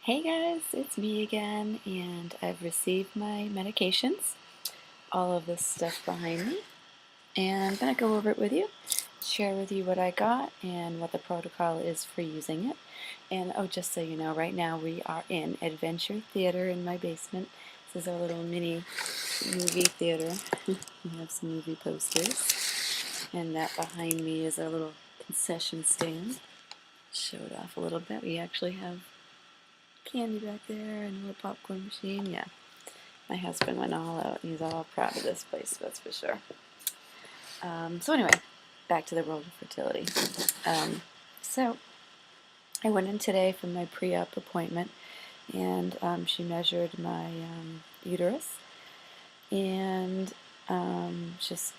Hey guys, it's me again, and I've received my medications, all of this stuff behind me, and I'm going to go over it with you, share with you what I got and what the protocol is for using it. And oh, just so you know, right now we are in Adventure Theater in my basement. This is our little mini movie theater. We have some movie posters, and that behind me is our little concession stand. Show it off a little bit. We actually have candy back there and a little popcorn machine. Yeah, my husband went all out. He's all proud of this place, that's for sure. So anyway, back to the world of fertility. So I went in today for my pre-op appointment, and she measured my uterus and just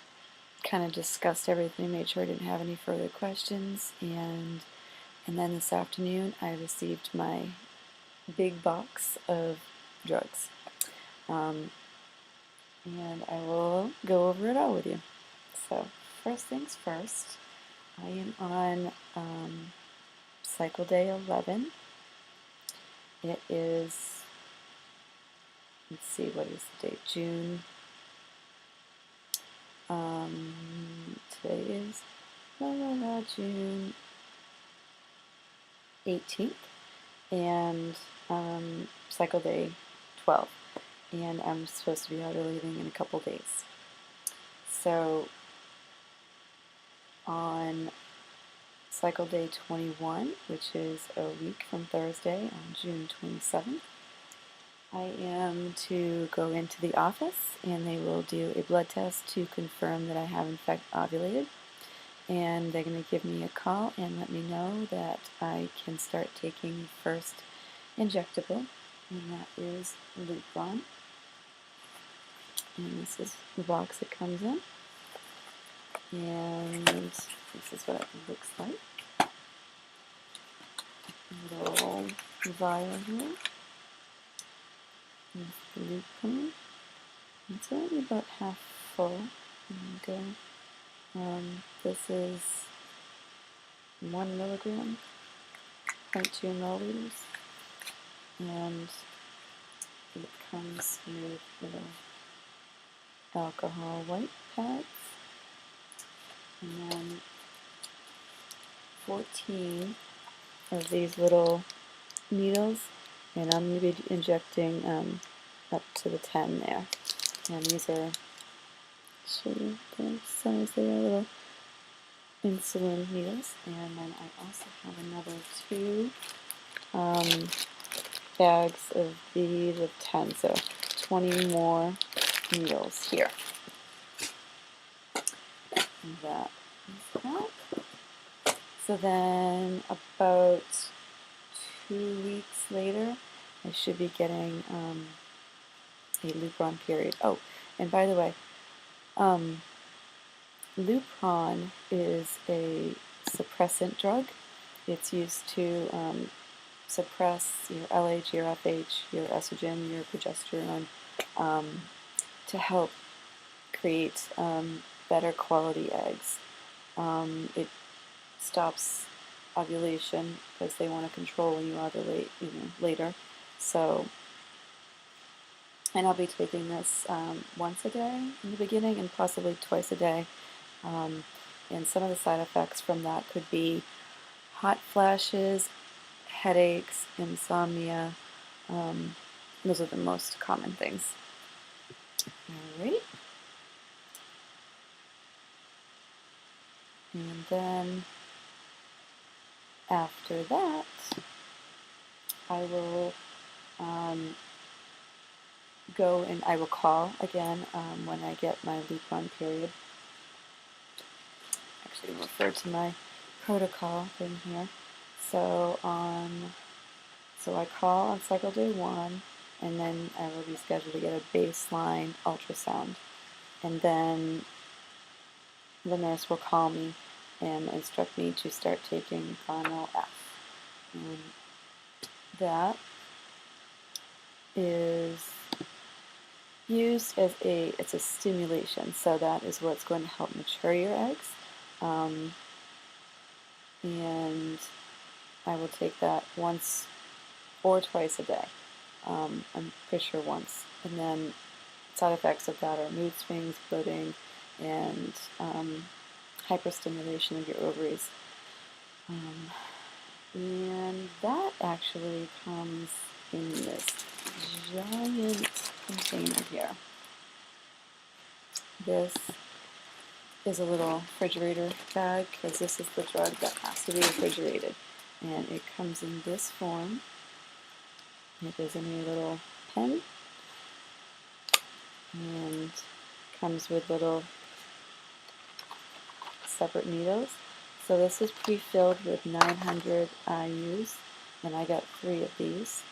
kind of discussed everything, made sure I didn't have any further questions, and then this afternoon I received my big box of drugs. And I will go over it all with you. So, first things first, I am on cycle day 11. It is, let's see, what is the date? June. Today is June 18th, and cycle day 12. And I'm supposed to be out leaving in a couple days. So, on cycle day 21, which is a week from Thursday on June 27th, I am to go into the office and they will do a blood test to confirm that I have in fact ovulated. And they're going to give me a call and let me know that I can start taking the first injectable, and that is Lupron. And this is the box it comes in. And this is what it looks like. Little vial here. There's the Lupron. It's only about half full. And, this is 1 milligram, 0.2 milliliters, and it comes with little alcohol white pads, and then 14 of these little needles, and I'm going to be injecting up to the 10 there. And these are, show you the size, they are little insulin needles. And then I also have another 2 bags of these of 10, so 20 more needles here. And that is that. So then about 2 weeks later, I should be getting a Lupron period. Oh, and by the way, Lupron is a suppressant drug. It's used to suppress your LH, your FH, your estrogen, your progesterone, to help create better quality eggs. It stops ovulation because they want to control when you ovulate, later. So, and I'll be taking this once a day in the beginning and possibly twice a day. And some of the side effects from that could be hot flashes, headaches, insomnia. Those are the most common things. Alright. And then after that, I will go and I will call again when I get my Lupron period. Actually, refer to my protocol thing here. So I call on cycle day 1, and then I will be scheduled to get a baseline ultrasound, and then the nurse will call me and instruct me to start taking Gonal-f. And that is used as it's a stimulation, so that is what's going to help mature your eggs. And I will take that once or twice a day. I'm pretty sure once. And then side effects of that are mood swings, bloating, and hyperstimulation of your ovaries. And that actually comes in this giant container here. This is a little refrigerator bag because this is the drug that has to be refrigerated. And it comes in this form. It is in a little pen and comes with little separate needles. So this is pre-filled with 900 IUs, and I got 3 of these.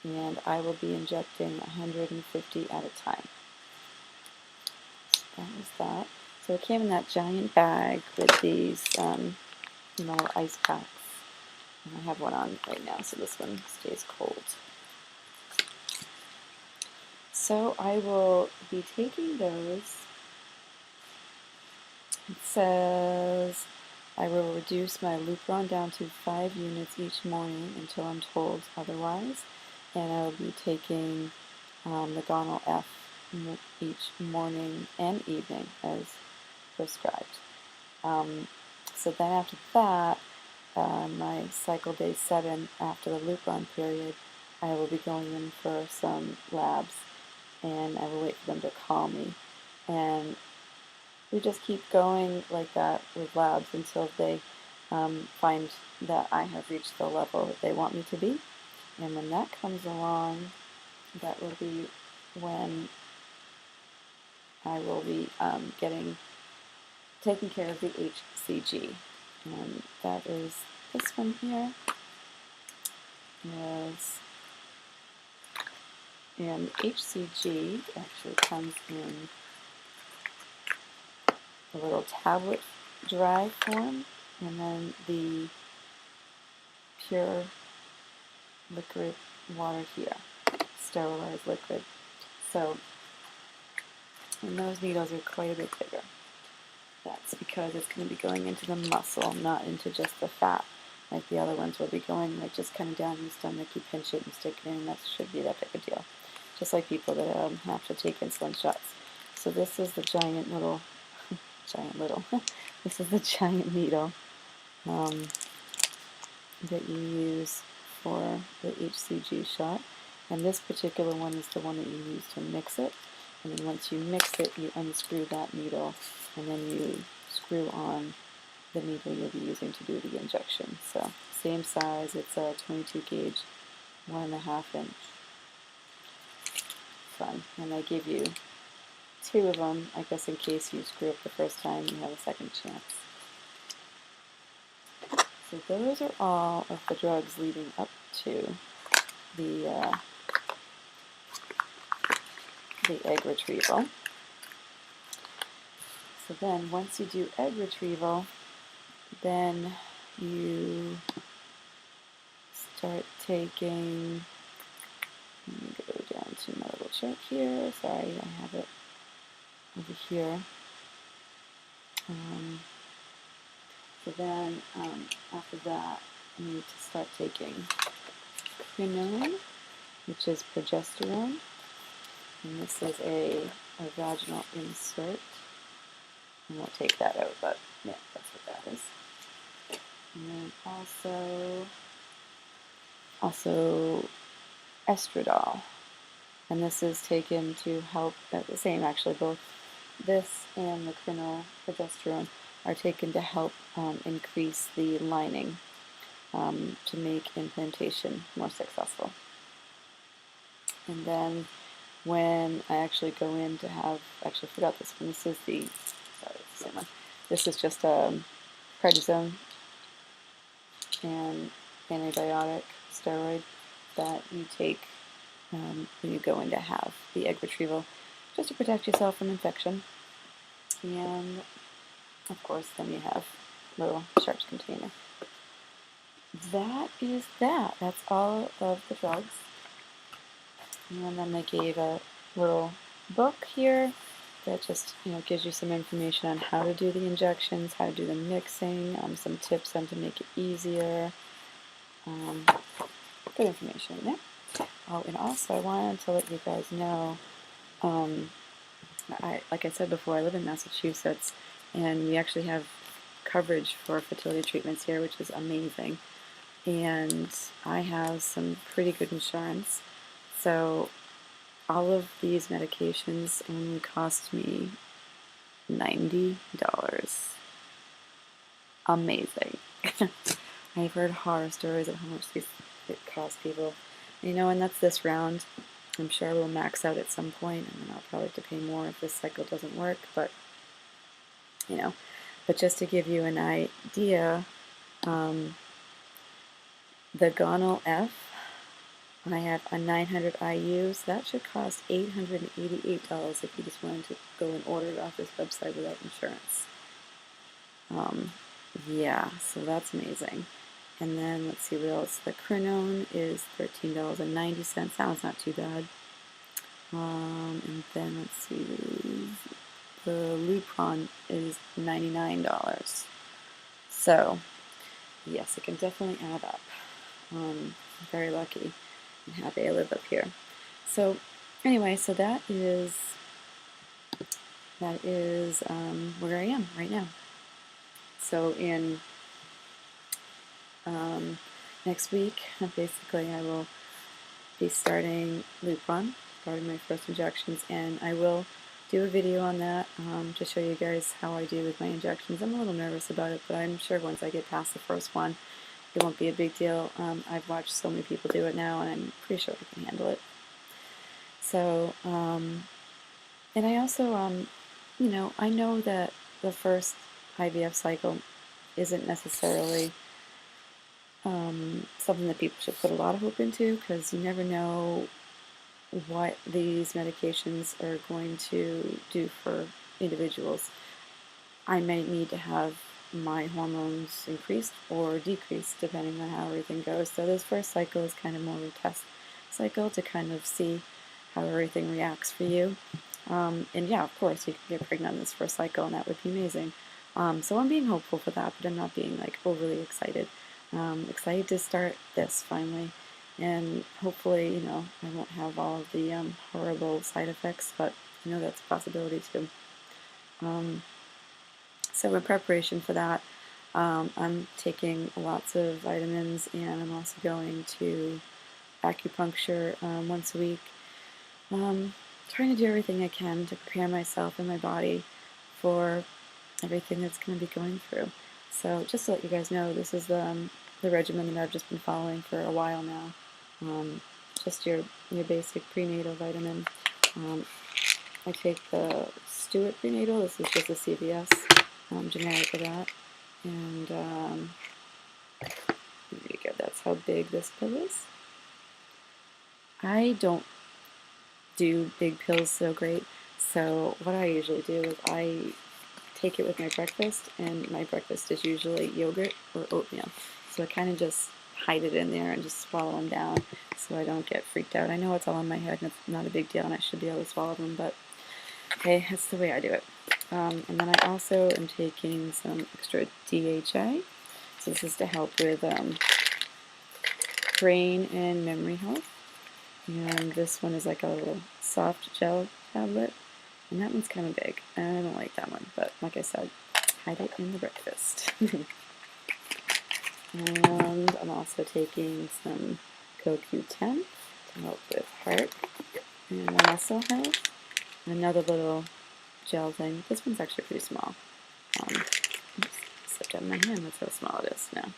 And I will be injecting 150 at a time. That was that. So it came in that giant bag with these little ice packs. And I have one on right now, so this one stays cold. So I will be taking those. It says I will reduce my Lupron down to 5 units each morning until I'm told otherwise. And I will be taking the Gonal-f each morning and evening as prescribed. So then after that, my cycle day 7, after the Lupron period, I will be going in for some labs, and I will wait for them to call me. And we just keep going like that with labs until they find that I have reached the level that they want me to be. And when that comes along, that will be when I will be taking care of the HCG. And that is this one here. Yes. And HCG actually comes in a little tablet dry form, and then the pure liquid water here, sterilized liquid. So, and those needles are quite a bit bigger. That's because it's going to be going into the muscle, not into just the fat. Like the other ones will be going like just kind of down in the stomach, you pinch it and stick it in, that should be that big a deal. Just like people that have to take insulin shots. So this is the giant little, this is the giant needle that you use for the HCG shot. And this particular one is the one that you use to mix it. And then once you mix it, you unscrew that needle, and then you screw on the needle you'll be using to do the injection. So same size, it's a 22 gauge, 1.5 inch. Fun. And I give you 2 of them, I guess in case you screw up the first time, you have a second chance. So those are all of the drugs leading up to the egg retrieval. So then once you do egg retrieval, then you start taking, let me go down to my little chart here, sorry, I have it over here. So then after that, you need to start taking quinone, which is progesterone, and this is a vaginal insert. And we'll take that out, but yeah, that's what that is. And then also estradiol, and this is taken to help, the same actually, both this and the quinone progesterone are taken to help increase the lining to make implantation more successful. And then when I actually go in to have, actually forgot this one, this is the, sorry, it's the same one. This is just a prednisone and antibiotic steroid that you take when you go in to have the egg retrieval, just to protect yourself from infection. And of course, then you have a little sharps container. That is that. That's all of the drugs. And then they gave a little book here that just gives you some information on how to do the injections, how to do the mixing, some tips on to make it easier. Good information in there. Oh, and also I wanted to let you guys know, like I said before, I live in Massachusetts, and we actually have coverage for fertility treatments here, which is amazing. And I have some pretty good insurance, so all of these medications only cost me $90. Amazing. I've heard horror stories of how much it costs people. And that's this round. I'm sure we'll max out at some point, and then I'll probably have to pay more if this cycle doesn't work, but just to give you an idea, the Gonal-f, I have a 900 IU, so that should cost $888 if you just wanted to go and order it off this website without insurance. Yeah, so that's amazing. And then let's see what else. The Crinone is $13.90. That one's not too bad. And then let's see, the Lupron is $99. So yes, it can definitely add up. I'm very lucky and happy I live up here. So anyway, so that is where I am right now. So in next week, basically, I will be starting Lupron, starting my first injections, and I will do a video on that to show you guys how I do with my injections. I'm a little nervous about it, but I'm sure once I get past the first one, it won't be a big deal. I've watched so many people do it now, and I'm pretty sure I can handle it. So, and I also, I know that the first IVF cycle isn't necessarily something that people should put a lot of hope into, because you never know what these medications are going to do for individuals. I might need to have my hormones increased or decreased depending on how everything goes. So this first cycle is kind of more of a test cycle to kind of see how everything reacts for you. And yeah, of course, you can get pregnant on this first cycle, and that would be amazing. So I'm being hopeful for that, but I'm not being like overly excited. Excited to start this finally, and hopefully, I won't have all of the horrible side effects, but that's a possibility too. So in preparation for that, I'm taking lots of vitamins, and I'm also going to acupuncture once a week. Trying to do everything I can to prepare myself and my body for everything that's going to be going through. So just to let you guys know, this is the regimen that I've just been following for a while now. Just your basic prenatal vitamin. I take the Stewart prenatal. This is just a CVS generic of that. And there you go. That's how big this pill is. I don't do big pills so great. So what I usually do is I take it with my breakfast, and my breakfast is usually yogurt or oatmeal. So I kind of just hide it in there and just swallow them down so I don't get freaked out. I know it's all in my head and it's not a big deal and I should be able to swallow them, but hey, that's the way I do it. And then I also am taking some extra DHA. So this is to help with brain and memory health. And this one is like a little soft gel tablet. And that one's kind of big. I don't like that one, but like I said, hide it in the breakfast. And I'm also taking some CoQ10 to help with heart and muscle health. Another little gel thing. This one's actually pretty small. Oops, slipped out of my hand. That's how small it is now.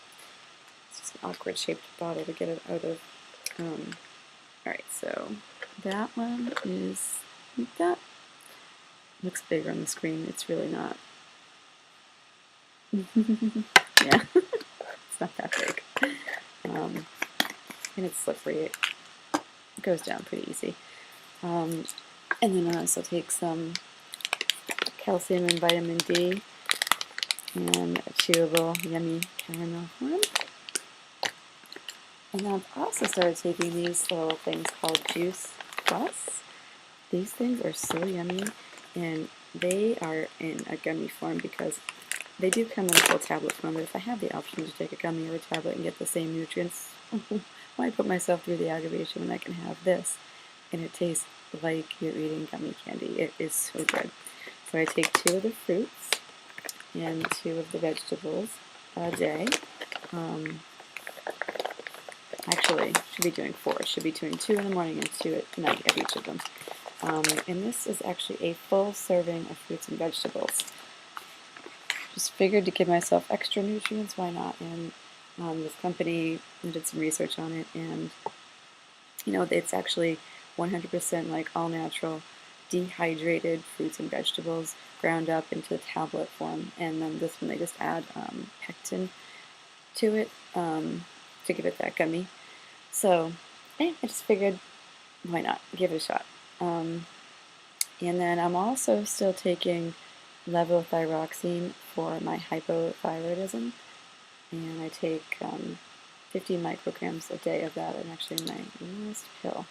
It's just an awkward shaped bottle to get it out of. Alright, so that one is like that. Looks bigger on the screen. It's really not. Yeah, it's not that big. And it's slippery. It goes down pretty easy. And then I also take some calcium and vitamin D and a chewable yummy caramel form. And then I've also started taking these little things called Juice Plus. These things are so yummy, and they are in a gummy form because they do come in a full tablet form, but if I have the option to take a gummy or a tablet and get the same nutrients, why put myself through the aggravation when I can have this? And it tastes like you're eating gummy candy. It is so good. So I take 2 of the fruits and 2 of the vegetables a day. Actually, should be doing 4. Should be doing 2 in the morning and 2 at night of each of them. And this is actually a full serving of fruits and vegetables. Just figured to give myself extra nutrients, why not? And this company did some research on it, and it's actually 100% like all natural, dehydrated fruits and vegetables ground up into the tablet form. And then this one they just add pectin to it to give it that gummy. So I just figured, why not? Give it a shot. And then I'm also still taking levothyroxine for my hypothyroidism, and I take 50 micrograms a day of that. I'm actually in my last pill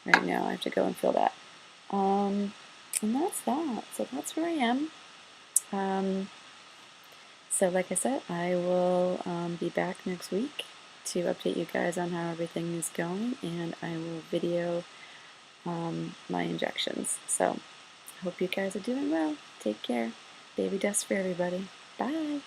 right now. I have to go and fill that. And that's that. So that's where I am. So like I said, I will be back next week to update you guys on how everything is going, and I will video my injections. So I hope you guys are doing well. Take care. Baby dust for everybody. Bye.